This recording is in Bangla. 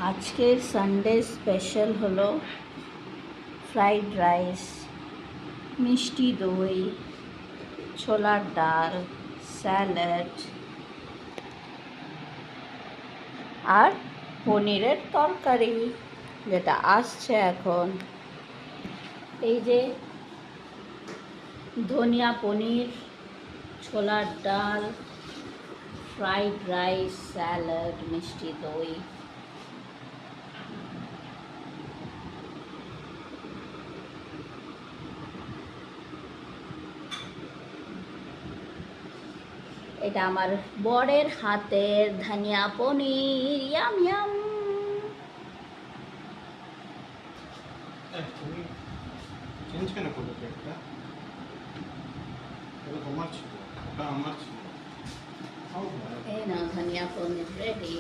আজকের সানডে স্পেশাল হলো ফ্রাইড রাইস, মিষ্টি দই, ছোলার ডাল, স্যালাড আর পনিরের তরকারি, যেটা আসছে এখন। এই যে ধনিয়া পনির, ছোলার ডাল, ফ্রাইড রাইস, স্যালাড, মিষ্টি দই। এটা আমার বরের হাতের ধনিয়া পনির, ইয়াম ইয়াম। তুমি চেঞ্জ কেন করলে প্লেটটা? এটা তোমার ছিল, ওটা আমার ছিল। খাও না। এই না ধনিয়া পনির রেডি।